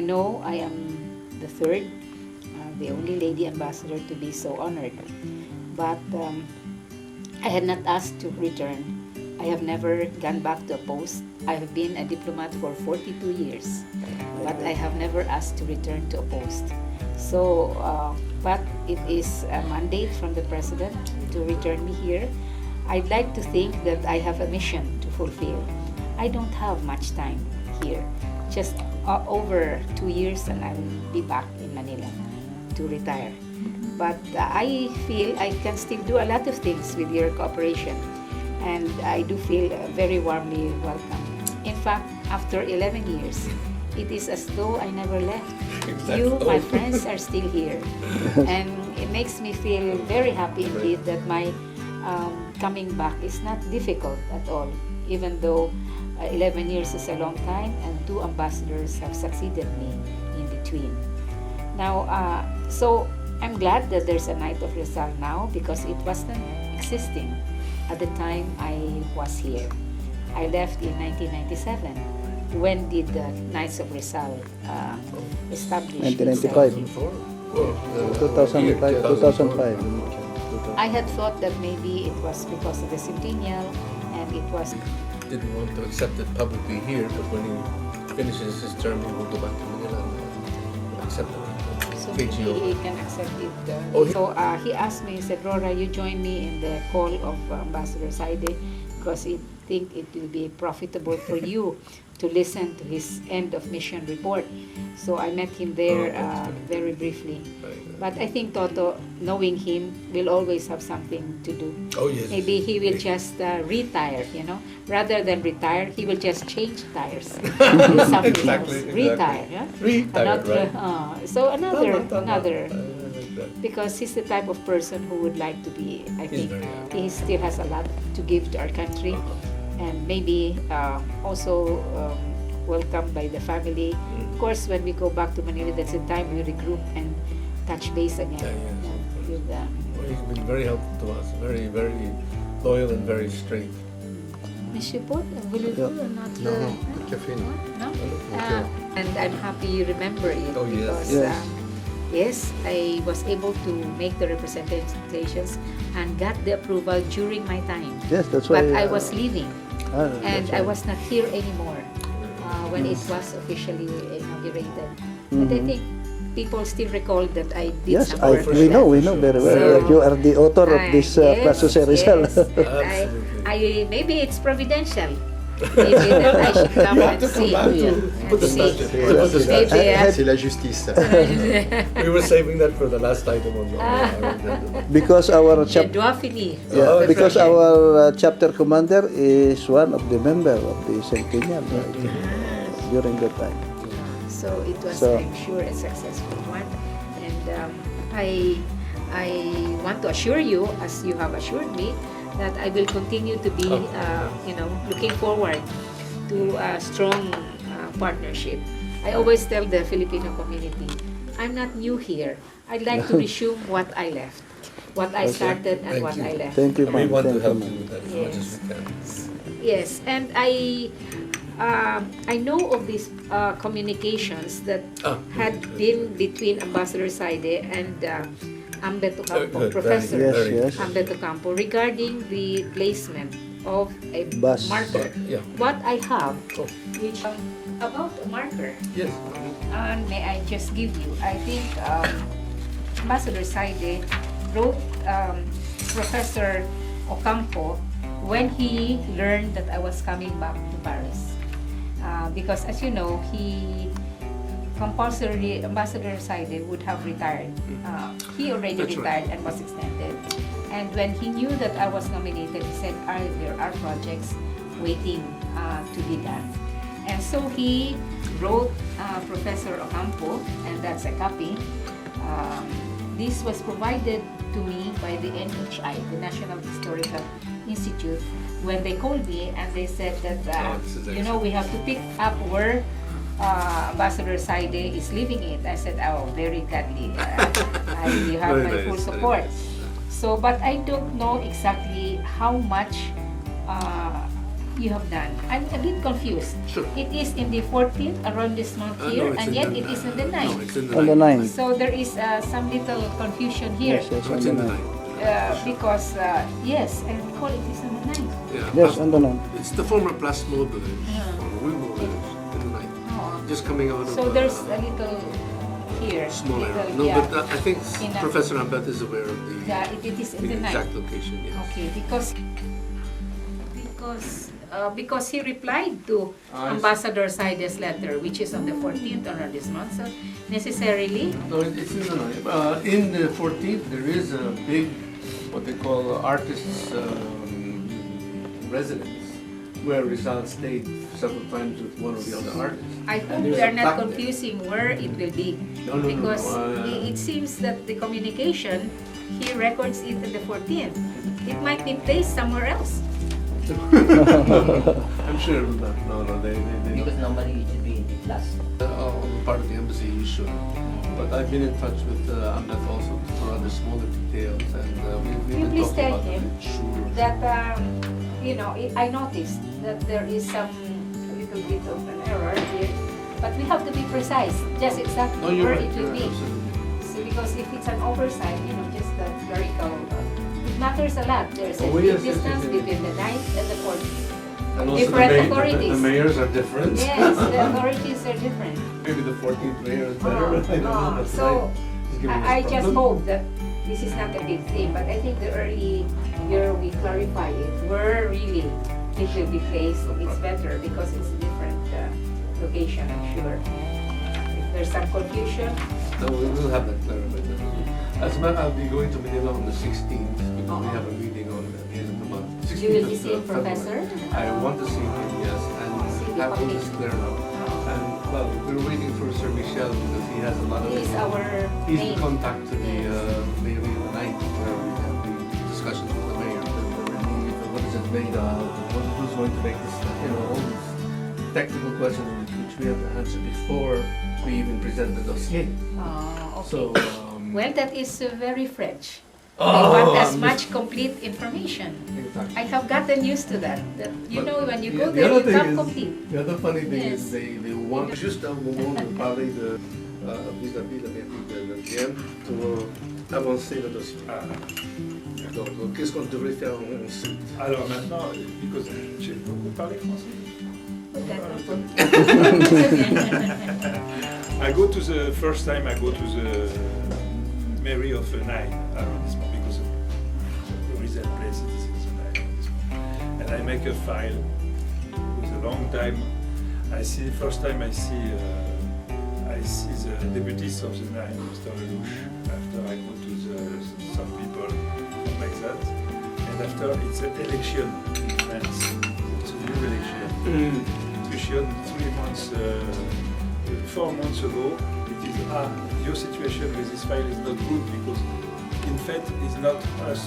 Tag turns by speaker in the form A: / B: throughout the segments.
A: know I am the third, the only lady ambassador to be so honored. But I had not asked to return. I have never gone back to a post. I have been a diplomat for 42 years, but I have never asked to return to a post. So, but it is a mandate from the President to return me here. I'd like to think that I have a mission to fulfill. I don't have much time here, just over 2 years and I will be back in Manila to retire. But I feel I can still do a lot of things with your cooperation, and I do feel very warmly welcome. In fact, after 11 years, it is as though I never left.
B: Exactly.
A: You, my friends, are still here. And it makes me feel very happy indeed that my coming back is not difficult at all, even though 11 years is a long time and 2 ambassadors have succeeded me in between. Now, so I'm glad that there's a Night of Rizal now because it wasn't existing at the time I was here. I left in 1997. When did the Knights of Rizal establish?
C: 1995. 2005. 2005.
A: I had thought that maybe it was because of the centennial, and it was.
B: Didn't want to accept it publicly here, but when he finishes his term, he will go back to Manila and accept it.
A: So
B: Take
A: maybe
B: you.
A: he can accept it.
B: Oh,
A: So he asked me, he said, Rora, you join me in the call of Ambassador Saide because I think it will be profitable for you to listen to his end of mission report. So I met him there very briefly. But I think Toto, knowing him, will always have something to do.
B: Oh, yes.
A: Maybe he will just retire, Rather than retire, he will just change tires. Do something
B: Exactly,
A: else.
B: exactly.
A: Retire, yeah?
B: Retire, right.
A: So another.
B: I like that.
A: Because he's the type of person who would like to be, I
B: He's
A: think,
B: very happy.
A: he still has a lot to give to our country. And maybe also welcomed by the family. Of course, when we go back to Manila, that's the time we regroup and touch base again.
B: Yeah,
A: With,
B: Well, he's been very helpful to us, very, very loyal and very straight.
A: Monsieur Paul, voulez-vous not?
D: Non, café, non.
A: No?
D: Okay.
A: And I'm happy you remember it
B: Oh, yes.
A: because
C: Yes.
A: yes, I was able to make the representations and got the approval during my time.
C: Yes, that's why.
A: But I was leaving and
C: that's
A: I
C: why.
A: was not here anymore when it was officially inaugurated. But I think people still recall that I did
C: Yes,
A: some
C: I,
A: work for
C: we know,
A: them.
C: we know very well.
A: So,
C: that you are the author of this Plaza Rizal.
A: Yes. Maybe it's providential. Maybe that I should come and see.
B: Put the
A: see.
B: statue. Put the statue.
A: Maybe,
D: C'est la justice.
B: We were saving that for the last item on our agenda.
C: Because our
A: Je dois finir.
C: yeah,
B: Oh,
C: because
A: project.
C: our chapter commander is one of the member of the Centennial during that time.
A: So it was,
C: So-
A: I'm sure, a successful one. And I want to assure you, as you have assured me, that I will continue to be, looking forward to a strong partnership. I always tell the Filipino community, I'm not new here. I'd like to resume what I left, what I started and
B: Thank
A: what
B: you.
A: I left.
C: Thank you,
B: We
C: ma'am.
B: want to
C: Thank
B: help
C: you,
B: you
C: ma'am.
B: with that as much as we can.
A: Yes, and I know of these communications that had been between Ambassador Saide and Ambeto Campo,
B: Good,
A: Professor
C: Yes,
B: very
C: yes.
A: Ambeto Campo, regarding the placement of a
C: Bus.
A: marker.
B: Yeah.
A: What I have,
B: Oh,
A: which about a marker,
B: yes.
A: and may I just give you, I think Ambassador Saide wrote Professor Ocampo when he learned that I was coming back to Paris. Because as you know, Ambassador Saide would have retired. He already
B: That's right.
A: retired and was extended. And when he knew that I was nominated, he said, there are projects waiting to be done. And so he wrote Professor Ocampo, and that's a copy. This was provided to me by the NHI, the National Historical Institute, when they called me and they said that,
B: this is excellent.
A: we have to pick up where Ambassador Saide is leaving it. I said, oh, very gladly. You have
B: Very
A: my
B: nice,
A: full
B: very
A: support.
B: nice.
A: So, but I don't know exactly how much you have done. I'm a bit confused.
B: Sure.
A: It is in the 14th arrondissement here,
B: No, it's
A: and
B: in
A: yet
B: the-
A: it is in the
B: No,
A: 9th.
B: it's in the
C: On the 9th.
A: So there is some little confusion here.
C: Yes, yes,
B: No,
C: on
B: it's
C: the
B: in the
C: 9th.
B: 9th.
A: Because, yes, I recall it is on the 9th.
B: Yeah,
C: Yes,
B: Plas-
C: on the 9th.
B: It's the former Plasmo village,
A: Yeah.
B: or Wilmo village, in the 9th.
A: Oh.
B: Just coming out of
A: So there's a little here.
B: small area.
A: little,
B: No,
A: yeah.
B: but I think
A: In a-
B: Professor Ambet is aware of the,
A: Yeah, it is in
B: the
A: the 9th.
B: exact location, yes.
A: Okay, because he replied to Ambassador Saide's letter, which is on the 14th of this month. So necessarily,
B: No, it's in the 9th. In the 14th, there is a big, what they call artists' residence, where Rizal stayed several times with one of the other artists.
A: I
B: And
A: hope
B: there's
A: we
B: a
A: are not
B: plaque there.
A: confusing where it will be.
B: No, no,
A: Because
B: no.
A: it seems that the communication, he records it on the 14th. It might be placed somewhere else.
B: I'm sure of that. No, they
E: Because normally it should be in the class.
B: on the part of the embassy, you should. But I've been in touch with Ambet also for other smaller details, and we've
A: Can you
B: been
A: please
B: talking
A: tell
B: about
A: him
B: it. Sure.
A: that, I noticed that there is some little bit of an error here, but we have to be precise, just exactly
B: No, you're
A: where
B: right.
A: it will
B: You're
A: be.
B: absolutely.
A: See, because if it's an oversight, just the clerical, it matters a lot. There's a
B: Oh,
A: big
B: yes, yes,
A: distance
B: yes, yes.
A: between the 9th and the 14th.
B: And also
A: Different
B: the
A: authorities.
B: The mayors are different.
A: Yes, the authorities are different.
B: Maybe the 14th mayor is better. I don't know. But
A: So,
B: tonight is giving us
A: I just
B: problem.
A: hope that this is not a big thing, but I think the early year we clarify it, where really it will be placed, it's better because it's a different location, I'm sure. If there's some confusion,
B: No, we will have that clarified. As a matter, I'll be going to Manila on the 16th because we have a meeting on the end of the month.
A: you will be
B: 16th
A: seeing
B: of February.
A: Professor.
B: I want to see him, yes, and
A: See the
B: have all
A: public.
B: this cleared up. And well, we're waiting for Sir Michel because he has a lot of.
A: He is our
B: He's
A: main.
B: the contact to the
A: Yes.
B: mayor of the night where we have the discussions with the mayor. The relief, what is it made of? Who's going to make this? All these technical questions which we have to answer before we even present the dossier.
A: Okay.
B: So.
A: Well, that is very French. They
B: Oh,
A: want as
B: I'm
A: much complete information.
B: Exactly.
A: I have gotten used to that. That
B: But
A: when you
B: the-
A: go
B: the
A: there,
B: other
A: you
B: thing
A: come
B: is-
A: complete.
B: The other funny thing
A: Yes.
B: is they want juste un moment de parler de vis-à-vis la mairie de Vienne pour avancer le dossier. Donc, qu'est-ce qu'on devrait faire ensuite?
F: Alors maintenant, because j'ai beaucoup parlé français. I go to the first time I go to the Mary of Nine arrondissement because the result place is in the Nine arrondissement, and I make a file with a long time. I see first time I see the deputies of the Nine, Mr. Lelouch. After I go to some people like that, and after it's an election in France. It's a new election. Election 3 months. 4 months ago, it is your situation with this file is not good because in fact it's not us,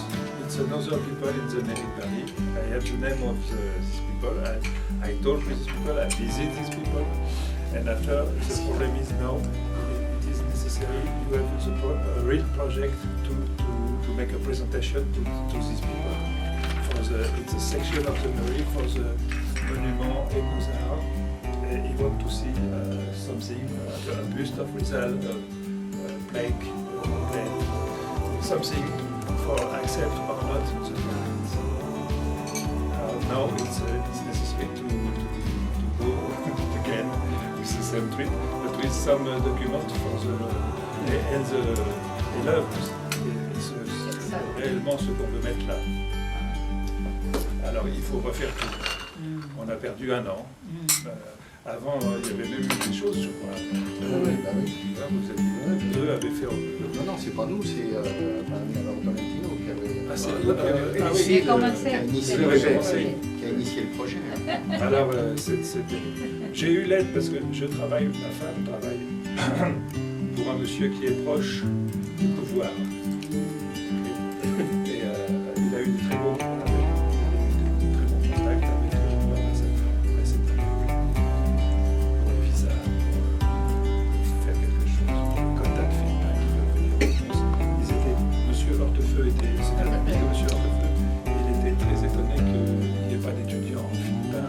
F: it's another people in the Mairie Paris. I have the name of these people, I talk with these people, I visit these people, and after the problem is now it is necessary you have a real project to make a presentation to these people. It's a section of the Mairie for the monument et Beaux-Arts. He want to see something, a bust of Rizal, plaque, something for accept or not the grant. Now it's necessary to go again with the same trip, but with some document for l'œuvre, c'est réellement ce qu'on veut mettre là. Alors il faut refaire tout. On a perdu 1 an. Avant, il y avait même eu des choses, je crois.
D: Oui, bah oui.
F: Là, vous aviez, eux avaient fait.
D: Non, non, c'est pas nous, c'est Madame Navarro Tolentino qui avait
F: Ah, c'est
D: qui avait initié
A: J'ai commencé.
D: qui a initié
A: J'ai
D: le projet.
F: commencé.
D: Qui a initié le projet.
F: Alors, j'ai eu l'aide parce que je travaille, ma femme travaille pour un monsieur qui est proche du pouvoir. Et il a eu de très bons contacts avec l'ambassadeur. Pour les visas, pour faire quelque chose, pour les contacts feedback qui peuvent venir en France. Monsieur Hortefeux c'était un ami de Monsieur Hortefeux. Il était très étonné qu'il n'y ait pas d'étudiants en feedback.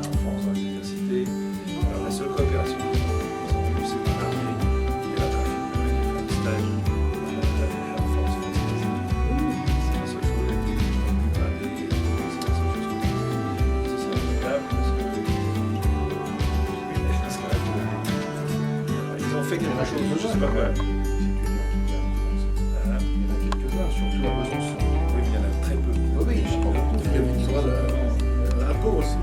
F: je sais pas quoi.
D: C'est étudiants qui viennent en France. Il y en a quelques-uns, surtout à Besançon.
F: Oui, mais il y en a très peu.
B: Oui, je crois. Il y a Victoire à Pau aussi.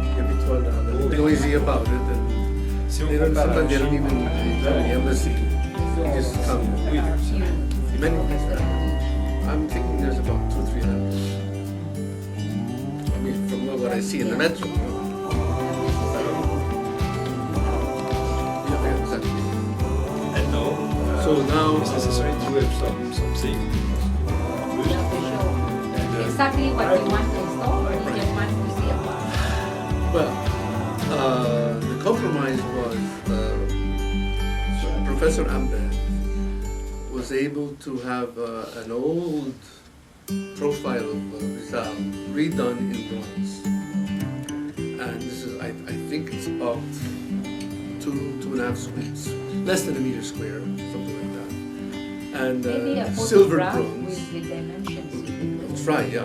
B: Il y a Victoire là. They know easy about it. And
F: Si on
B: they don't,
F: compare
B: sometimes they
F: la
B: don't
F: Chine,
B: even tell the embassy. They just come.
F: oui,
B: Many, I'm thinking there's about 2 or 3 left. I mean, from what I see in the metro. Yeah, exactly.
F: and now,
B: So now,
F: it's necessary to have something.
A: Exactly what you want to install, or you just want to see a box?
B: well, the compromise was Professor Ambed was able to have an old profile of Rizal redone in bronze. And this is, I think it's about 2.5 suites, less than a meter square, something like that. And
A: Maybe a
B: silver
A: photograph
B: bronze.
A: with the dimensions.
B: That's right, yeah.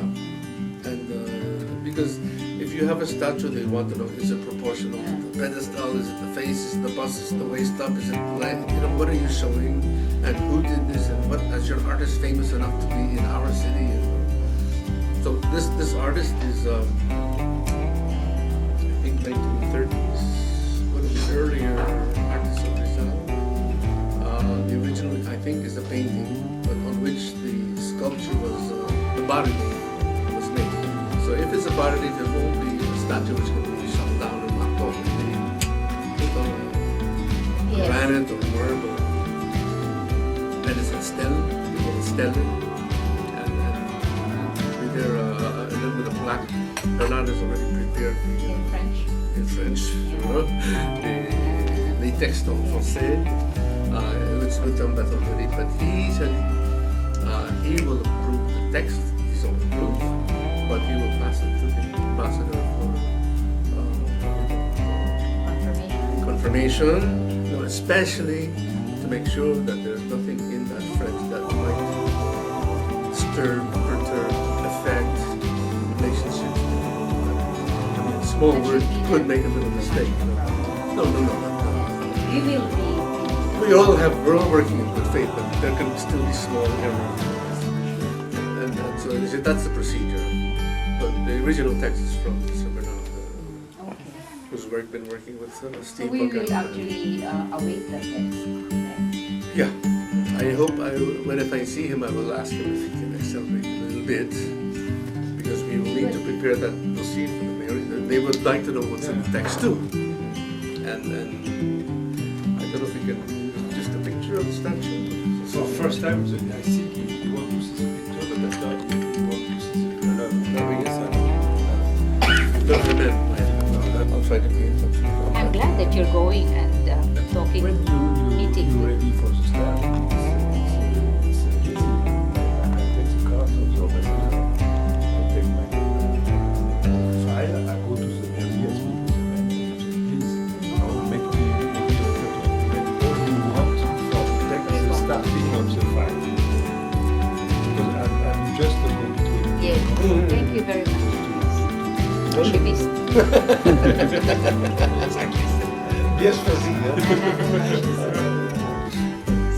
B: And because if you have a statue, they want to know, is it proportional to the pedestal, is it the face, is it the bust, is it the waist up, is it the leg, you know, what are you showing? And who did this, and what, is your artist famous enough to be in our city? And, so this artist is, I think 1930s, one of the earlier artists of Rizal. The original, I think, is a painting, but on which the sculpture was, the body was made. So if it's a body, it won't be a statue which can be shot down and knocked off. It may put on a
A: Yes.
B: granite or marble. And it's a stele, we call it stele. And then with a plaque, Bernard has already prepared
A: In French.
B: in French, you know, les textes en français, which with them that already, but he said he will approve the text, he's on approve, but he will pass it to the ambassador for confirmation, you know, especially to make sure that there's nothing in that French that might disturb, perturb, affect relationships. I mean, a small
A: That
B: word
A: should be
B: could
A: the-
B: make a little mistake. No.
A: We will be.
B: We're all working in good faith, but there can still be small errors. And so they said that's the procedure. But the original text is from Mr. Bernard,
A: Okay.
B: who's been working with
A: So
B: Steve
A: we will
B: Bogart.
A: actually await the text.
B: Yeah, I hope when if I see him, I will ask him if he can accelerate a little bit, because we will need to prepare that dossier for the mayor. They would like to know what's in the text too. And then I don't know if we can just a picture of the statue.
F: So first time, I think he want to see the picture, but after he want to see the picture.
B: I'll try to be in touch with him.
A: I'm glad that you're going and talking,
F: When
A: meeting.
F: you ready for the start, it's easy. I take the card of the ambassador, I take my file, I go to the mairie, I speak with the manager, I say, please, make me all you want for the starting of the file. Because I'm just a go-between.
A: Yes. Thank you very much. Optimist.
F: Yes, vas-y.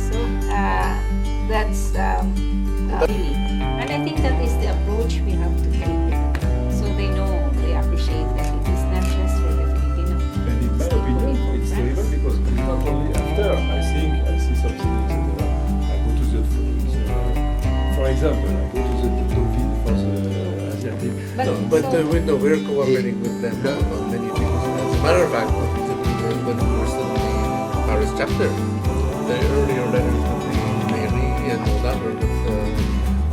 A: So that's really, and I think that is the approach we have to take with them. So they know, they appreciate that it is not just for the Filipino.
F: And in my opinion, it's terrible because not only after I see something, etc. I go to the, for example, I go to the Deauville for the Asiatic.
B: We're cooperating with them on many things. As a matter of fact, when we were still in the Paris chapter, the earlier letters with the mairie and all that were with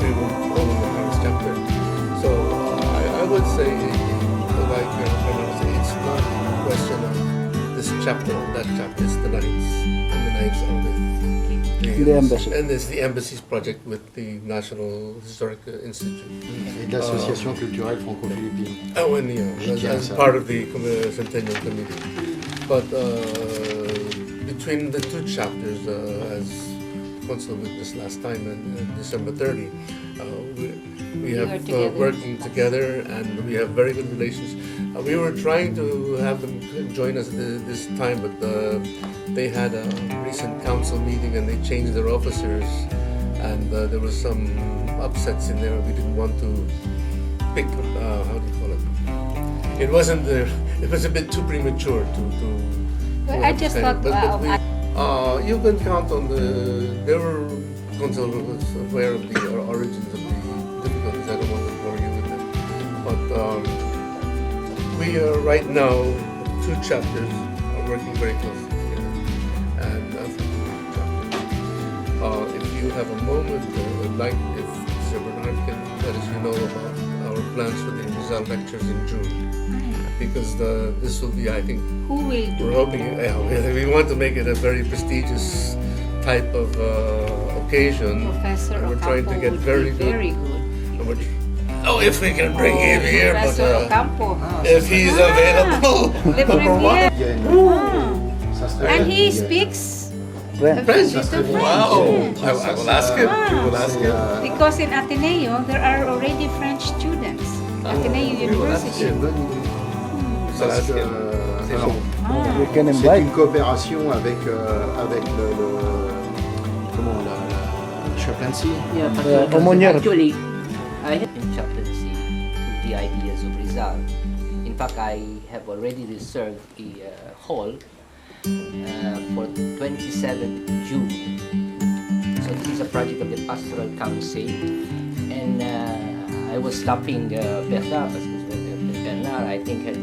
B: we were all in the Paris chapter. So I would say, like it's not a question of this chapter or that chapter. It's the Knights, and the Knights are with
C: The embassy.
B: and it's the embassy's project with the National Historic Institute.
D: Et de l'association culturelle franco-philippine.
B: Oh, and as part of the Centennial Committee. But between the two chapters, as Consul witnessed last time, and December 30, We
A: You
B: have
A: are together.
B: working together, and we have very good relations. We were trying to have them join us this time, but they had a recent council meeting and they changed their officers, and there was some upsets in there. We didn't want to pick. How do you call it? It wasn't the. It was a bit too premature to.
A: Well, I just thought
B: you can count on the. They were aware of the origins of the difficulties. I don't want to bore you with it, but we are right now. 2 chapters are working very closely together, and if you have a moment, would like if Sir Bernard can let us know about our plans for the Rizal lectures in June, because this will be, I think.
A: who will do
B: We're hoping, we want to make it a very prestigious type of occasion.
A: Professor
B: And we're trying to
A: Ocampo
B: get
A: would
B: very
A: be
B: good.
A: very good.
B: And if we can bring him here, but
A: Professor Ocampo.
B: if he's available.
A: The premier.
D: Il y a une-
A: Ah.
D: ça serait
A: And
D: bien.
A: he speaks
C: French.
A: a bit of French.
B: Wow! I will ask him. We will ask him.
A: Because in Ateneo, there are already French students. Ateneo
B: we will ask
A: University.
D: C'est une bonne idée.
B: So
D: Parce
B: ask
D: que,
B: him.
D: alors,
C: We can
D: c'est
C: invite.
D: une coopération avec comment la chaplaincy.
E: Yeah,
C: Aumônière.
E: actually, I have been chaplaincy to the ideas of Rizal. In fact, I have already reserved a hall for 27th June. So this is a project of the Pastoral Council, and I was stopping Bernard, because Bernard, I think, had I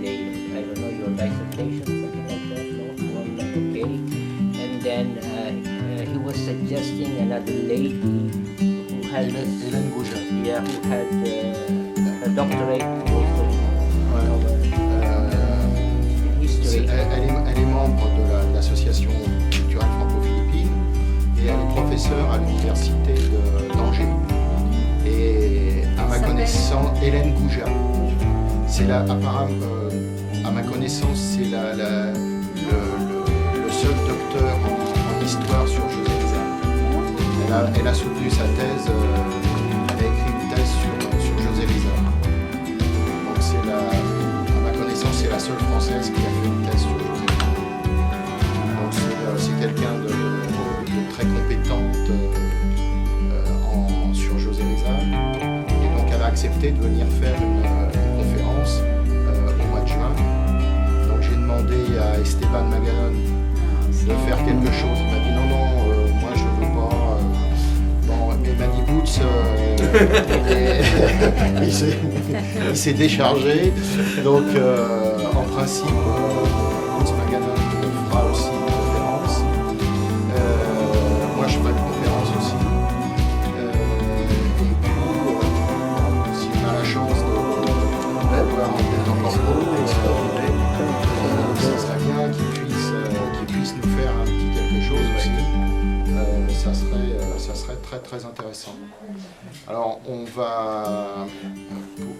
E: don't know, your dissertation, something like that, no? Okay. And then he was suggesting another lady who had
D: Hélène Gouja.
E: who had a doctorate also in history.
D: Elle est membre de l'association culturelle franco-philippine et elle est professeure à l'université d'Angers. Et à ma
A: S'appelle
D: connaissance, Hélène Gouja. C'est apparemment, à ma connaissance, c'est le seul docteur en histoire sur José Rizal. Elle a soutenu sa thèse, elle a écrit une thèse sur José Rizal. Donc à ma connaissance, c'est la seule française qui a fait une thèse sur José Rizal. Donc c'est quelqu'un de très compétente sur José Rizal. Et donc elle a accepté de venir faire une conférence au mois de juin. Donc j'ai demandé à Esteban Maganon de faire quelque chose. Il m'a dit non, moi je veux pas. Bon, mais Manny Boots, il s'est déchargé. Donc en principe, Boots Maganon fera aussi une conférence. Moi je ferai une conférence aussi. Et puis, si on a la chance d'avoir encore ça serait bien qu'il puisse nous faire un petit quelque chose aussi. Ça serait très très intéressant. Alors on va,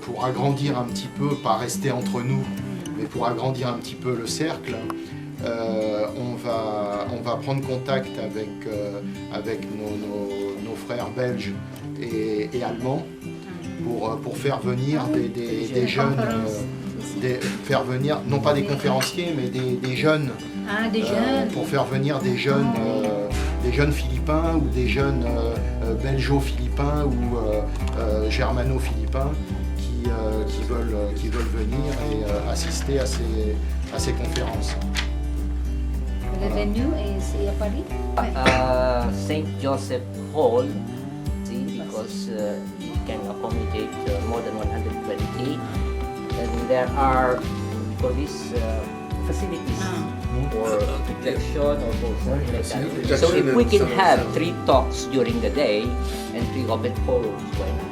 D: pour agrandir un petit peu, pas rester entre nous, mais pour agrandir un petit peu le cercle, on va prendre contact avec nos frères belges et allemands pour faire venir des jeunes, faire venir, non pas des conférenciers, mais des jeunes,
A: Des jeunes.
D: pour faire venir des jeunes philippins ou des jeunes belgeo-philippins ou germano-philippins qui veulent venir et assister à ces conférences.
A: The venue is a Paris.
E: St. Joseph Hall, see, because it can accommodate more than 120, and there are for these facilities for projection or something like that. So if we can have 3 talks during the day and 3 open forums, why not?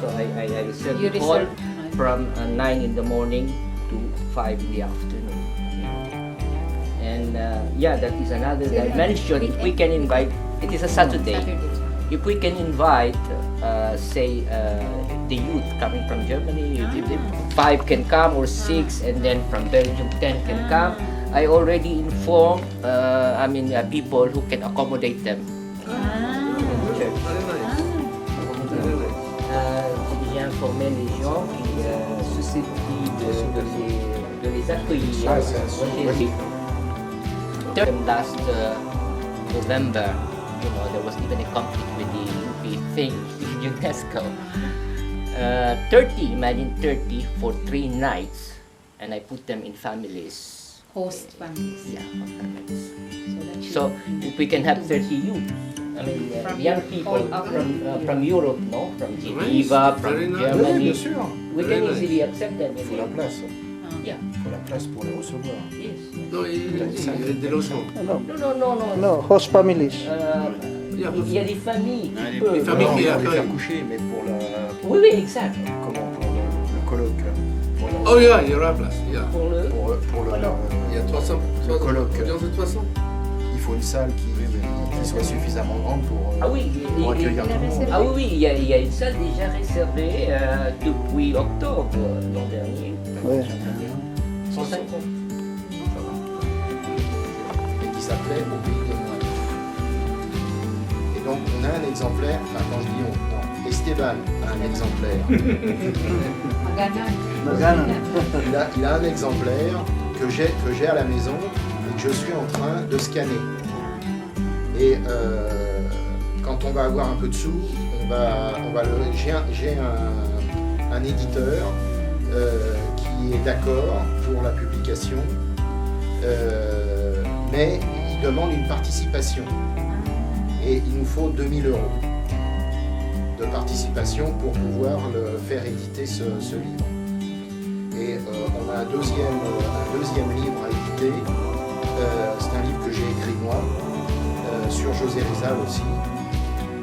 E: So I reserve
A: You
E: the hall
A: reserve.
E: from 9 in the morning to 5 in the afternoon. And that is another dimension. If we can invite, it is a Saturday. If we can invite, say, the youth coming from Germany, if 5 can come or 6, and then from Belgium 10 can come, I already informed, people who can accommodate them.
A: Ah.
B: Very nice. Very nice.
E: informer les gens qui susceptibles de les accueillir.
D: Ouais, c'est un
E: Last November, there was even a conflict with the UK thing, UNESCO. 30, imagine 30 for 3 nights, and I put them in families.
A: Host families.
E: Yeah, host families.
A: that
E: So
A: should-
E: if we can have 30 youth, I mean,
A: From
E: young people
A: all over
E: from Europe, no, from
B: Nice,
E: Geneva, from
B: very nice.
C: Oui,
E: Germany,
C: bien sûr.
E: we
B: Very
E: can
B: nice.
E: easily accept them.
G: Il faut la place.
A: Ah.
E: Yeah,
G: Il faut la place pour les recevoir.
E: yes.
B: Non, il y a des logements.
C: Non,
E: No.
C: no, host families.
E: Il y a des familles qui peuvent.
B: les familles
G: Non,
B: qui
G: pour les
B: accueillent.
G: faire coucher, mais pour la...
E: Oui, exact.
G: Comment pour le colloque. Pour la-
B: Oh, il y aura la place. Yeah.
E: Pour le.
G: pour le,
B: Il y a 300
G: colloque.
B: audience de 300.
G: il faut une salle qui soit suffisamment grande pour,
E: Ah oui,
G: pour accueillir tout le monde.
E: Ah oui, il y a une salle déjà réservée depuis octobre l'an dernier.
C: Ouais.
E: 150.
D: Et qui s'appelait Au pays des moines. Et donc on a un exemplaire, enfin quand je dis on, non, Esteban a un exemplaire.
A: Maganan.
D: Il a un exemplaire que j'ai à la maison et que je suis en train de scanner. Et quand on va avoir un peu de sous, j'ai un éditeur qui est d'accord pour la publication, mais il demande une participation. Et il nous faut 2000 € de participation pour pouvoir le faire éditer ce livre. Et on a un deuxième livre à éditer. C'est un livre que j'ai écrit moi, sur José Rizal aussi,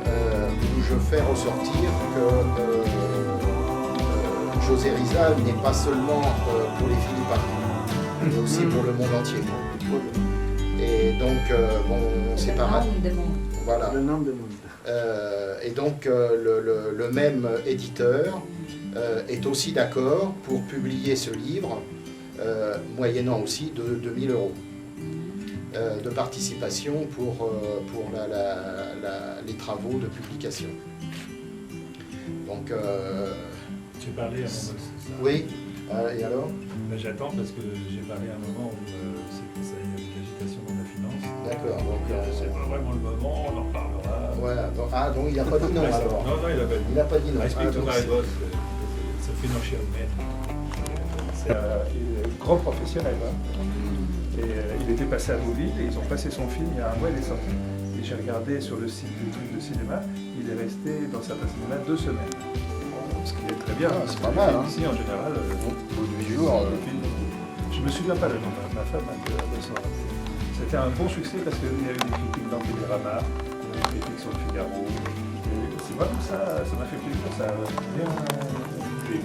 D: où je fais ressortir que José Rizal n'est pas seulement pour les Philippins, mais aussi pour le monde entier. Et donc, bon, c'est pas mal. Voilà.
C: Le nom du monde.
D: Et donc le même éditeur est aussi d'accord pour publier ce livre, moyennant aussi de 2000 € de participation pour les travaux de publication. Donc,
F: J'ai parlé à un moment, c'est ça.
D: oui, et alors?
F: Mais j'attends parce que j'ai parlé à un moment où ça y avait de l'agitation dans la finance.
D: D'accord, donc...
F: C'est pas vraiment le moment, on en parlera.
D: voilà, donc il n'a pas dit non alors.
F: Non, il a pas dit.
D: Il n'a pas dit non.
F: Ah, explique
D: donc
F: ton
D: c'est-
F: boss, ça financier au maître. C'est un grand professionnel. Hein. Et il était passé à Deauville et ils ont passé son film, il y a un mois il est sorti. Et j'ai regardé sur le site du truc de cinéma, il est resté dans certains cinémas 2 semaines. Ce qui est très bien.
D: Ah, c'est pas mal, hein.
F: Ici en général,
G: Au 8 jours,
F: je me souviens pas le nom, ma femme a de ça. C'était un bon succès parce qu'il y avait des critiques dans Télérama, des critiques sur le Figaro. Et c'est vrai que ça m'a fait plaisir, ça a bien plu.